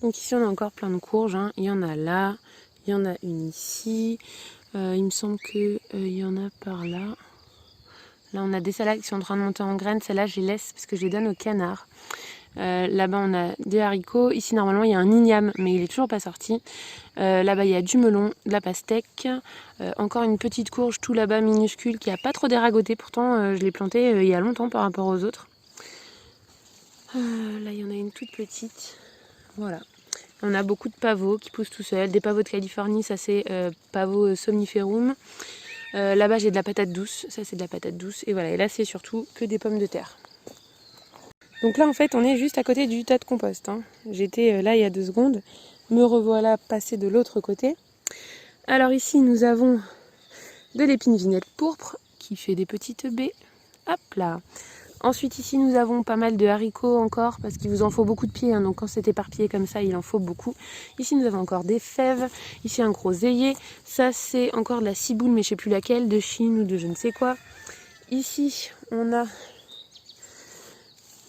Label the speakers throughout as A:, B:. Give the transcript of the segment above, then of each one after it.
A: Donc ici on a encore plein de courges, hein. Il y en a là, il y en a une ici, il me semble qu'il y en a par là. Là on a des salades qui sont en train de monter en graines, celles-là je les laisse parce que je les donne aux canards. Là-bas on a des haricots, ici normalement il y a un igname mais il est toujours pas sorti. Là-bas il y a du melon, de la pastèque, encore une petite courge tout là-bas minuscule qui a pas trop déragoté, pourtant je l'ai plantée il y a longtemps par rapport aux autres. Là il y en a une toute petite, voilà. On a beaucoup de pavots qui poussent tout seuls, des pavots de Californie, ça c'est pavot somniferum. Là-bas j'ai de la patate douce, ça c'est de la patate douce, et voilà, et là c'est surtout que des pommes de terre. Donc là en fait on est juste à côté du tas de compost, hein. J'étais là il y a 2 secondes, me revoilà passé de l'autre côté. Alors ici nous avons de l'épine vinette pourpre qui fait des petites baies, hop là. Ensuite ici nous avons pas mal de haricots encore parce qu'il vous en faut beaucoup de pieds, hein, donc quand c'est éparpillé comme ça il en faut beaucoup. Ici nous avons encore des fèves, ici un groseillier, ça c'est encore de la ciboule mais je sais plus laquelle, de Chine ou de je ne sais quoi. Ici on a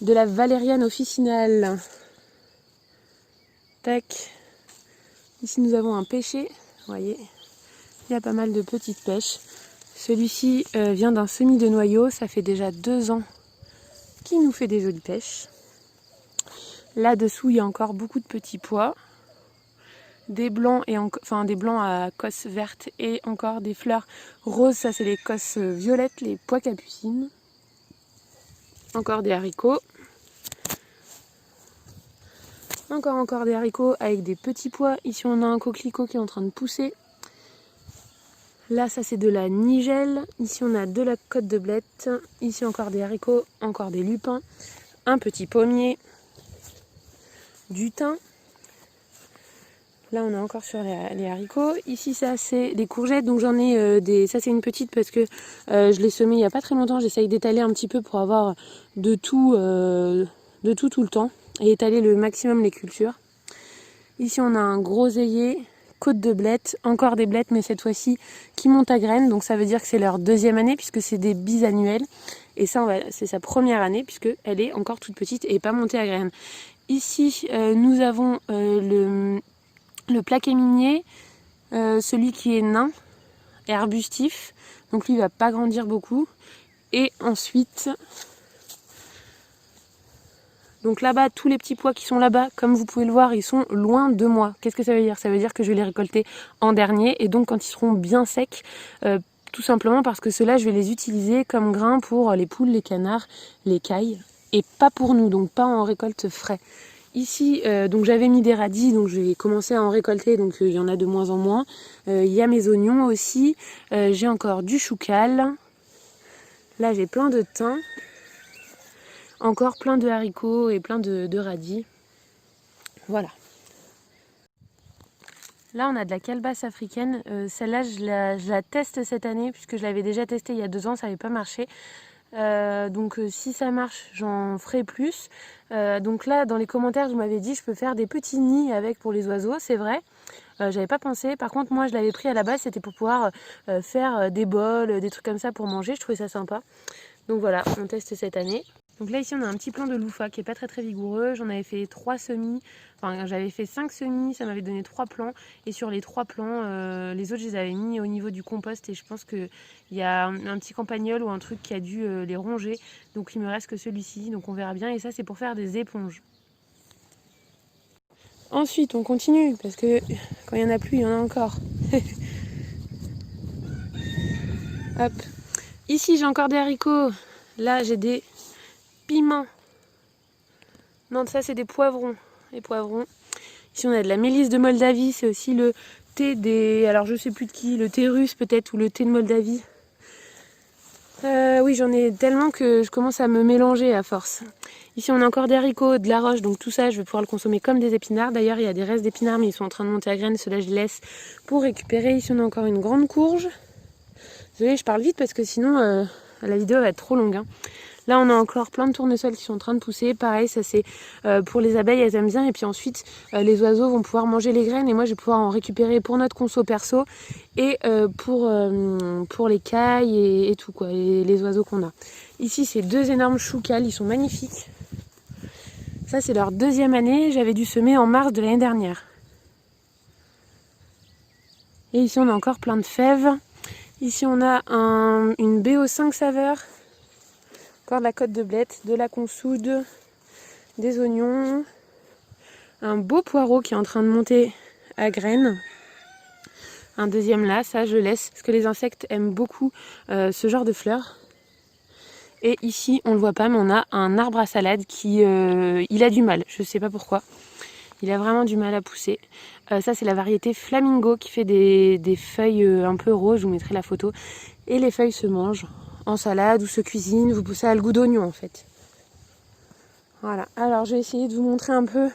A: de la valériane officinale. Tac. Ici nous avons un pêcher, vous voyez, il y a pas mal de petites pêches. Celui-ci vient d'un semis de noyaux, ça fait déjà 2 ans qui nous fait des jolies pêches. Là-dessous, il y a encore beaucoup de petits pois. Des blancs, des blancs à cosses vertes et encore des fleurs roses. Ça, c'est les cosses violettes, les pois capucines. Encore des haricots. Encore des haricots avec des petits pois. Ici, on a un coquelicot qui est en train de pousser. Là, ça, c'est de la nigelle. Ici, on a de la côte de blette. Ici, encore des haricots, encore des lupins. Un petit pommier. Du thym. Là on est encore sur les haricots. Ici ça c'est des courgettes, donc j'en ai ça c'est une petite parce que je l'ai semée il n'y a pas très longtemps. J'essaye d'étaler un petit peu pour avoir de tout tout le temps et étaler le maximum les cultures. Ici on a un groseillier, côte de blettes, encore des blettes mais cette fois-ci qui montent à graines, donc ça veut dire que c'est leur 2e année puisque c'est des bisannuels. Et ça c'est sa première année puisqu'elle est encore toute petite et pas montée à graines. Ici nous avons le plaquet minier, celui qui est nain et arbustif, donc lui il va pas grandir beaucoup. Et ensuite, donc là-bas, tous les petits pois qui sont là-bas, comme vous pouvez le voir, ils sont loin de moi. Qu'est-ce que ça veut dire? Ça veut dire que je vais les récolter en dernier, et donc quand ils seront bien secs, tout simplement parce que ceux-là, je vais les utiliser comme grain pour les poules, les canards, les cailles, et pas pour nous, donc pas en récolte frais. Ici, donc j'avais mis des radis, donc j'ai commencé à en récolter, donc il y en a de moins en moins. Il y a mes oignons aussi. J'ai encore du choucal. Là, j'ai plein de thym. Encore plein de haricots et plein de radis. Voilà. Là, on a de la calebasse africaine. Celle-là, je la teste cette année, puisque je l'avais déjà testée il y a 2 ans, ça n'avait pas marché. Donc si ça marche, j'en ferai plus. Donc là, dans les commentaires, vous m'avez dit je peux faire des petits nids avec pour les oiseaux, c'est vrai. J'avais pas pensé. Par contre, moi, je l'avais pris à la base, c'était pour pouvoir faire des bols, des trucs comme ça pour manger. Je trouvais ça sympa. Donc voilà, on teste cette année. Donc là, ici, on a un petit plant de louffa qui est pas très vigoureux. J'en avais fait 3 semis. Enfin, j'avais fait 5 semis, ça m'avait donné 3 plants. Et sur les 3 plants, les autres, je les avais mis au niveau du compost. Et je pense qu'il y a un petit campagnol ou un truc qui a dû les ronger. Donc il me reste que celui-ci. Donc on verra bien. Et ça, c'est pour faire des éponges. Ensuite, on continue. Parce que quand il n'y en a plus, il y en a encore. Hop. Ici, j'ai encore des haricots. Là, j'ai des piments. Non, ça, c'est des poivrons. Les poivrons. Ici, on a de la mélisse de Moldavie. C'est aussi le thé des... Alors, je sais plus de qui. Le thé russe, peut-être, ou le thé de Moldavie. Oui, j'en ai tellement que je commence à me mélanger à force. Ici, on a encore des haricots, de la roche. Donc, tout ça, je vais pouvoir le consommer comme des épinards. D'ailleurs, il y a des restes d'épinards, mais ils sont en train de monter à graines. Ceux-là, je les laisse pour récupérer. Ici, on a encore une grande courge. Désolée, je parle vite parce que sinon, la vidéo va être trop longue, hein. Là, on a encore plein de tournesols qui sont en train de pousser. Pareil, ça c'est pour les abeilles, elles aiment bien. Et puis ensuite, les oiseaux vont pouvoir manger les graines. Et moi, je vais pouvoir en récupérer pour notre conso perso et pour les cailles et tout, quoi, les oiseaux qu'on a. Ici, c'est 2 énormes choucals. Ils sont magnifiques. Ça c'est leur 2e année, j'avais dû semer en mars de l'année dernière. Et ici on a encore plein de fèves. Ici on a une BO 5 saveurs. Encore de la côte de blette, de la consoude, des oignons. Un beau poireau qui est en train de monter à graines. Un 2e là, ça je laisse parce que les insectes aiment beaucoup ce genre de fleurs. Et ici on le voit pas mais on a un arbre à salade qui il a du mal, je sais pas pourquoi. Il a vraiment du mal à pousser. Ça c'est la variété Flamingo qui fait des feuilles un peu roses, je vous mettrai la photo. Et les feuilles se mangent en salade ou se cuisinent, vous poussez à le goût d'oignon en fait. Voilà, alors je vais essayer de vous montrer un peu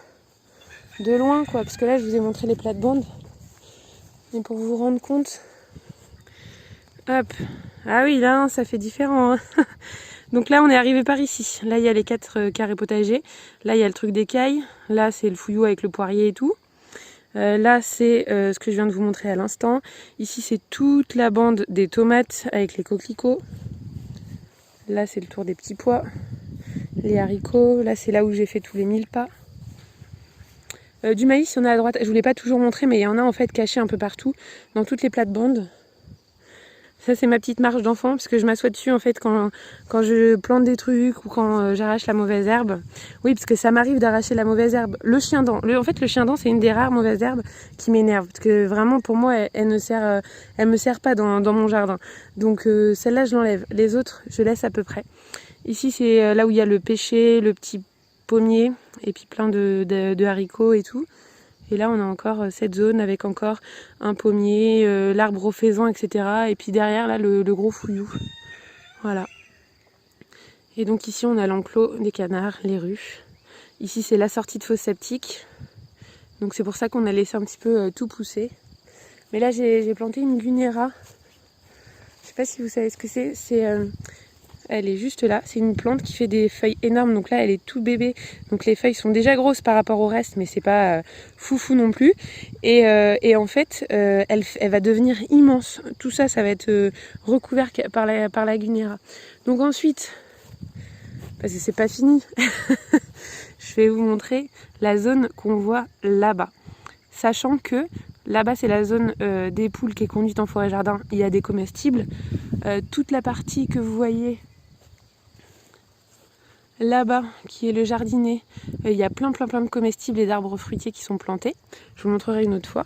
A: de loin quoi, parce que là je vous ai montré les plates-bandes. Mais pour vous rendre compte, hop, ah oui là ça fait différent. Hein. Donc là on est arrivé par ici. Là il y a les 4 carrés potagers. Là il y a le truc d'écaille. Là c'est le fouillou avec le poirier et tout. Là c'est ce que je viens de vous montrer à l'instant. Ici c'est toute la bande des tomates avec les coquelicots. Là c'est le tour des petits pois. Les haricots. Là c'est là où j'ai fait tous les 1000 pas. Du maïs il y en a à droite. Je ne vous l'ai pas toujours montré mais il y en a en fait caché un peu partout. Dans toutes les plates-bandes. Ça c'est ma petite marche d'enfant parce que je m'assois dessus en fait quand je plante des trucs ou quand j'arrache la mauvaise herbe. Oui parce que ça m'arrive d'arracher la mauvaise herbe. Le chien-dent, en fait le chien-dent c'est une des rares mauvaises herbes qui m'énerve parce que vraiment pour moi elle me sert pas dans mon jardin. Donc celle-là je l'enlève. Les autres je laisse à peu près. Ici c'est là où il y a le pêcher, le petit pommier et puis plein de haricots et tout. Et là on a encore cette zone avec encore un pommier, l'arbre au faisan, etc. Et puis derrière là le gros fouillou. Voilà. Et donc ici on a l'enclos des canards, les ruches. Ici c'est la sortie de fosse septique. Donc c'est pour ça qu'on a laissé un petit peu tout pousser. Mais là j'ai planté une gunéra. Je sais pas si vous savez ce que c'est. Elle est juste là, c'est une plante qui fait des feuilles énormes, donc là elle est tout bébé, donc les feuilles sont déjà grosses par rapport au reste, mais c'est pas foufou non plus, et en fait elle va devenir immense, tout ça va être recouvert par la gunéra. Donc ensuite, parce que c'est pas fini, je vais vous montrer la zone qu'on voit là-bas, sachant que là-bas c'est la zone des poules qui est conduite en forêt jardin, il y a des comestibles, toute la partie que vous voyez là-bas, qui est le jardinet, il y a plein de comestibles et d'arbres fruitiers qui sont plantés. Je vous montrerai une autre fois.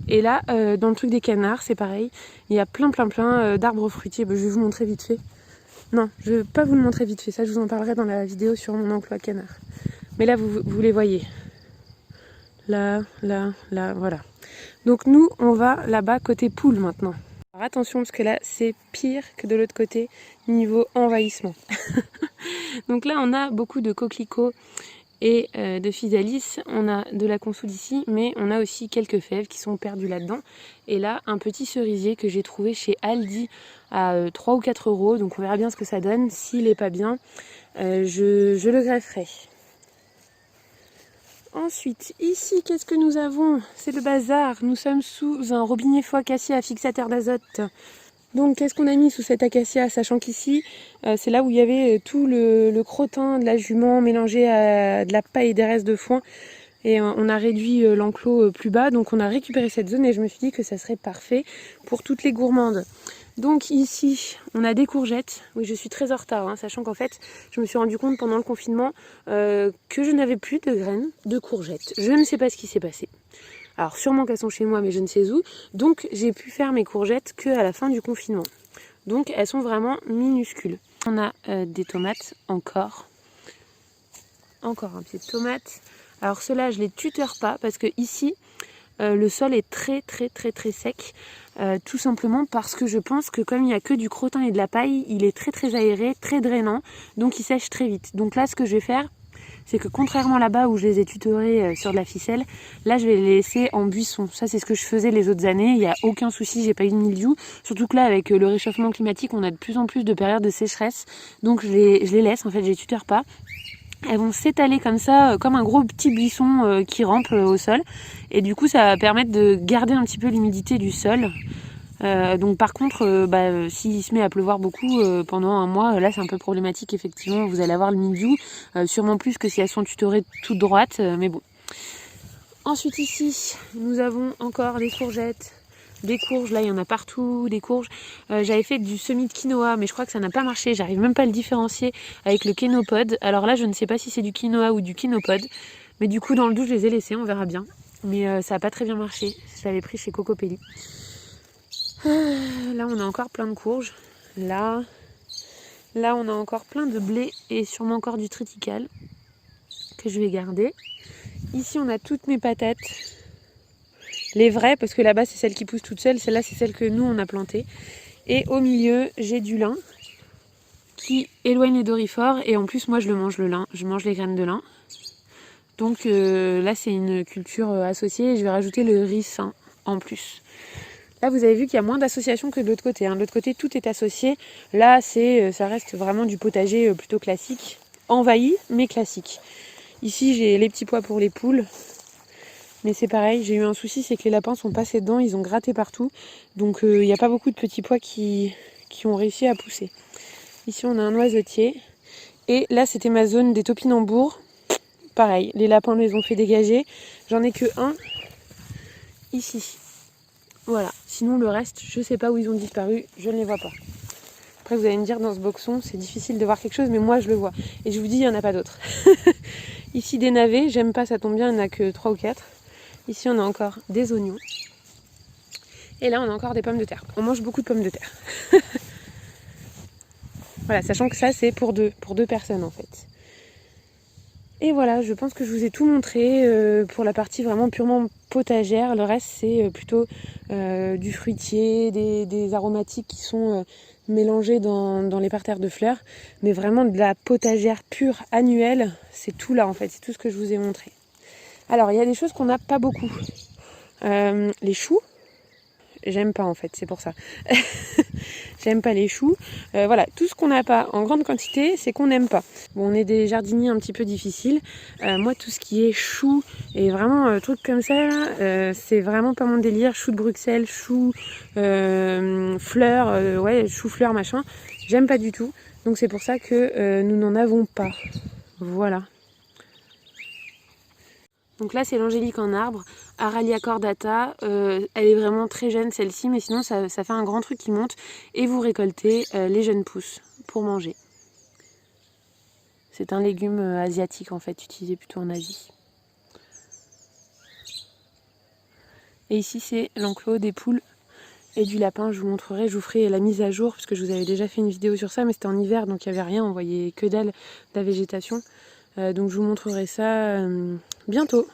A: Et là, dans le truc des canards, c'est pareil. Il y a plein d'arbres fruitiers. Je vais vous montrer vite fait. Non, je ne vais pas vous le montrer vite fait. Ça, je vous en parlerai dans la vidéo sur mon enclos à canards. Mais là, vous les voyez. Là, voilà. Donc nous, on va là-bas côté poule maintenant. Alors attention, parce que là, c'est pire que de l'autre côté, niveau envahissement. Donc là, on a beaucoup de coquelicots et de physalis. On a de la consoude ici, mais on a aussi quelques fèves qui sont perdues là-dedans. Et là, un petit cerisier que j'ai trouvé chez Aldi à 3 ou 4 euros. Donc on verra bien ce que ça donne. S'il n'est pas bien, je le grefferai. Ensuite, ici, qu'est-ce que nous avons? C'est le bazar. Nous sommes sous un robinet faux acacia à fixateur d'azote. Donc, qu'est-ce qu'on a mis sous cet acacia? Sachant qu'ici, c'est là où il y avait tout le crottin de la jument mélangé à de la paille et des restes de foin. Et on a réduit l'enclos plus bas. Donc, on a récupéré cette zone et je me suis dit que ça serait parfait pour toutes les gourmandes. Donc ici, on a des courgettes. Oui, je suis très en retard, hein, sachant qu'en fait, je me suis rendu compte pendant le confinement que je n'avais plus de graines de courgettes. Je ne sais pas ce qui s'est passé. Alors sûrement qu'elles sont chez moi, mais je ne sais où. Donc j'ai pu faire mes courgettes qu'à la fin du confinement. Donc elles sont vraiment minuscules. On a des tomates encore. Encore un pied de tomate. Alors ceux-là, je les tuteur pas parce que ici, le sol est très sec. Tout simplement parce que je pense que comme il n'y a que du crottin et de la paille, il est très aéré, très drainant, donc il sèche très vite. Donc là ce que je vais faire, c'est que contrairement là-bas où je les ai tutorés sur de la ficelle, là je vais les laisser en buisson. Ça c'est ce que je faisais les autres années, il n'y a aucun souci, j'ai pas eu de mildiou. Surtout que là avec le réchauffement climatique, on a de plus en plus de périodes de sécheresse, donc je les laisse, en fait je les tuteur pas. Elles vont s'étaler comme ça, comme un gros petit buisson qui rampe au sol. Et du coup, ça va permettre de garder un petit peu l'humidité du sol. Donc par contre, s'il se met à pleuvoir beaucoup pendant un mois, là c'est un peu problématique effectivement, vous allez avoir le mildiou, sûrement plus que si elles sont tutorées toutes droites, mais bon. Ensuite ici, nous avons encore des courgettes, des courges, là il y en a partout, des courges. J'avais fait du semis de quinoa, mais je crois que ça n'a pas marché, j'arrive même pas à le différencier avec le kénopode. Alors là je ne sais pas si c'est du quinoa ou du kénopode, mais du coup dans le doute je les ai laissés, on verra bien. Mais ça n'a pas très bien marché, je l'avais pris chez Cocopelli. Là on a encore plein de courges, là on a encore plein de blé et sûrement encore du triticale que je vais garder. Ici on a toutes mes patates, les vraies, parce que là-bas c'est celles qui poussent toutes seules, celle-là c'est celle que nous on a plantée. Et au milieu j'ai du lin qui éloigne les dorifores, et en plus moi je le mange le lin, je mange les graines de lin. Donc là c'est une culture associée, et je vais rajouter le ricin en plus. Là, vous avez vu qu'il y a moins d'associations que de l'autre côté. De l'autre côté, tout est associé. Là, ça reste vraiment du potager plutôt classique. Envahi, mais classique. Ici, j'ai les petits pois pour les poules. Mais c'est pareil, j'ai eu un souci, c'est que les lapins sont passés dedans, ils ont gratté partout. Donc, il n'y a pas beaucoup de petits pois qui ont réussi à pousser. Ici, on a un noisetier. Et là, c'était ma zone des topinambours. Pareil, les lapins les ont fait dégager. J'en ai que un ici. Voilà, sinon le reste, je sais pas où ils ont disparu, je ne les vois pas. Après vous allez me dire, dans ce boxon, c'est difficile de voir quelque chose, mais moi je le vois. Et je vous dis, il n'y en a pas d'autres. Ici des navets, j'aime pas, ça tombe bien, il n'y en a que 3 ou 4. Ici on a encore des oignons. Et là on a encore des pommes de terre. On mange beaucoup de pommes de terre. Voilà, sachant que ça c'est pour deux personnes en fait. Et voilà, je pense que je vous ai tout montré pour la partie vraiment purement potagère. Le reste, c'est plutôt du fruitier, des aromatiques qui sont mélangés dans les parterres de fleurs. Mais vraiment de la potagère pure annuelle, c'est tout là en fait, c'est tout ce que je vous ai montré. Alors, il y a des choses qu'on n'a pas beaucoup. Les choux, j'aime pas en fait, c'est pour ça. J'aime pas les choux. Voilà, tout ce qu'on n'a pas en grande quantité, c'est qu'on n'aime pas. Bon, on est des jardiniers un petit peu difficiles. Moi, tout ce qui est choux et vraiment trucs comme ça, c'est vraiment pas mon délire. Choux de Bruxelles, choux, fleurs, ouais, choux-fleurs, machin. J'aime pas du tout. Donc c'est pour ça que nous n'en avons pas. Voilà. Donc là, c'est l'angélique en arbre, Aralia cordata. Elle est vraiment très jeune celle-ci, mais sinon ça fait un grand truc qui monte. Et vous récoltez les jeunes pousses pour manger. C'est un légume asiatique en fait, utilisé plutôt en Asie. Et ici, c'est l'enclos des poules et du lapin. Je vous montrerai, je vous ferai la mise à jour, parce que je vous avais déjà fait une vidéo sur ça, mais c'était en hiver, donc il n'y avait rien, on voyait que dalle de la végétation. Donc je vous montrerai ça bientôt.